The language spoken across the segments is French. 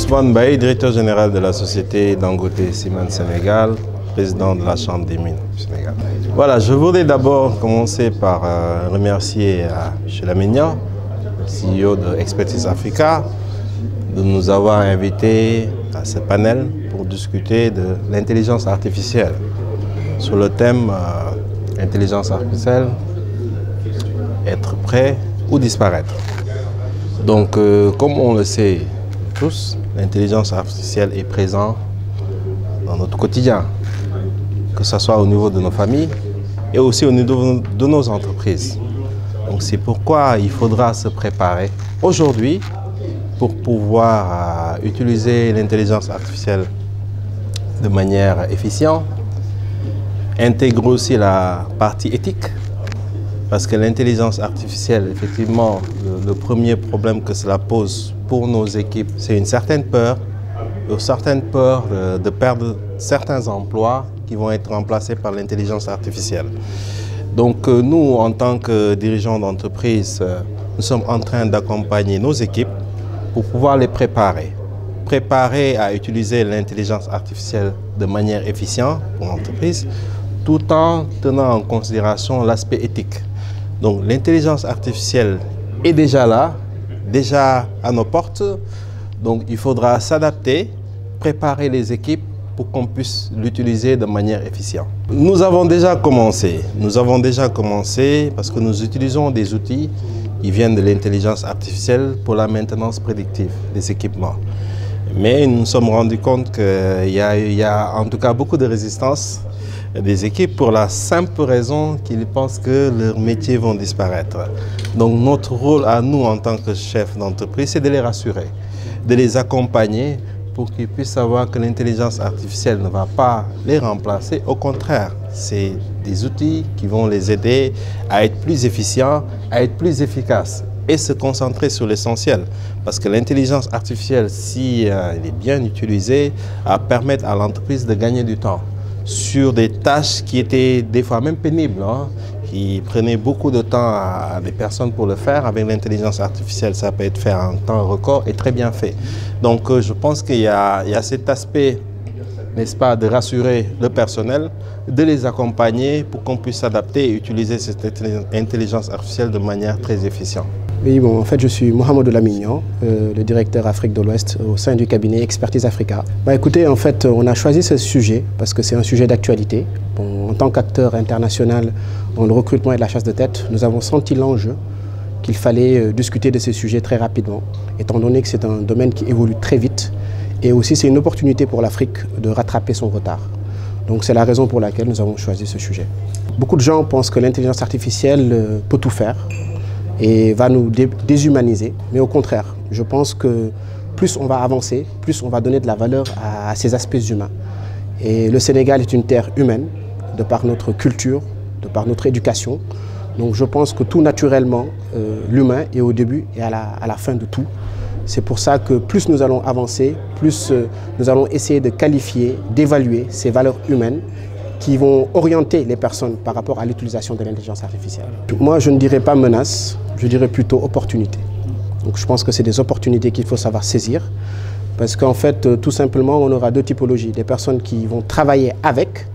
Ousmane Baye, directeur général de la société Dangote Cement Sénégal, président de la Chambre des mines du Sénégal. Voilà, je voudrais d'abord commencer par remercier M. Lamignan, CEO de Expertise Africa, de nous avoir invités à ce panel pour discuter de l'intelligence artificielle. Sur le thème intelligence artificielle, être prêt ou disparaître. Donc, comme on le sait tous, l'intelligence artificielle est présente dans notre quotidien, que ce soit au niveau de nos familles et aussi au niveau de nos entreprises. Donc, c'est pourquoi il faudra se préparer aujourd'hui pour pouvoir utiliser l'intelligence artificielle de manière efficiente, intégrer aussi la partie éthique, parce que l'intelligence artificielle, effectivement, le premier problème que cela pose pour nos équipes, c'est une certaine peur de perdre certains emplois qui vont être remplacés par l'intelligence artificielle. Donc nous, en tant que dirigeants d'entreprise, nous sommes en train d'accompagner nos équipes pour pouvoir les préparer à utiliser l'intelligence artificielle de manière efficiente pour l'entreprise, tout en tenant en considération l'aspect éthique. Donc l'intelligence artificielle est déjà là, déjà à nos portes. Donc il faudra s'adapter, préparer les équipes pour qu'on puisse l'utiliser de manière efficiente. Nous avons déjà commencé parce que nous utilisons des outils qui viennent de l'intelligence artificielle pour la maintenance prédictive des équipements. Mais nous nous sommes rendus compte qu'il y a en tout cas beaucoup de résistance des équipes pour la simple raison qu'ils pensent que leurs métiers vont disparaître. Donc notre rôle à nous en tant que chef d'entreprise, c'est de les rassurer, de les accompagner pour qu'ils puissent savoir que l'intelligence artificielle ne va pas les remplacer. Au contraire, c'est des outils qui vont les aider à être plus efficients, à être plus efficaces et se concentrer sur l'essentiel. Parce que l'intelligence artificielle, si elle est bien utilisée, va permettre à l'entreprise de gagner du temps sur des tâches qui étaient des fois même pénibles, qui prenaient beaucoup de temps à des personnes pour le faire. Avec l'intelligence artificielle, ça peut être fait en temps record et très bien fait. Donc je pense qu'il y a cet aspect, n'est-ce pas, de rassurer le personnel, de les accompagner pour qu'on puisse s'adapter et utiliser cette intelligence artificielle de manière très efficiente. Oui, bon, en fait, je suis Mohamed Lamignan, le directeur Afrique de l'Ouest au sein du cabinet Expertise Africa. Écoutez, en fait, on a choisi ce sujet parce que c'est un sujet d'actualité. Bon, en tant qu'acteur international dans le recrutement et de la chasse de tête, nous avons senti l'enjeu qu'il fallait discuter de ces sujets très rapidement, étant donné que c'est un domaine qui évolue très vite et aussi c'est une opportunité pour l'Afrique de rattraper son retard. Donc c'est la raison pour laquelle nous avons choisi ce sujet. Beaucoup de gens pensent que l'intelligence artificielle peut tout faire et va nous déshumaniser. Mais au contraire, je pense que plus on va avancer, plus on va donner de la valeur à ces aspects humains. Et le Sénégal est une terre humaine, de par notre culture, de par notre éducation. Donc je pense que tout naturellement, l'humain est au début et à la fin de tout. C'est pour ça que plus nous allons avancer, plus nous allons essayer de qualifier, d'évaluer ces valeurs humaines qui vont orienter les personnes par rapport à l'utilisation de l'intelligence artificielle. Moi, je ne dirais pas menace, je dirais plutôt opportunité. Donc je pense que c'est des opportunités qu'il faut savoir saisir parce qu'en fait, tout simplement, on aura deux typologies. Des personnes qui vont travailler avec,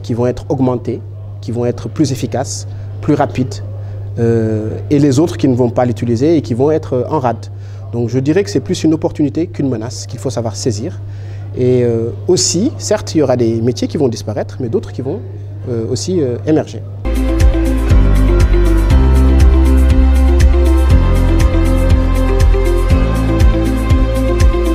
qui vont être augmentées, qui vont être plus efficaces, plus rapides, et les autres qui ne vont pas l'utiliser et qui vont être en rade. Donc je dirais que c'est plus une opportunité qu'une menace qu'il faut savoir saisir. Et aussi, certes, il y aura des métiers qui vont disparaître, mais d'autres qui vont aussi émerger.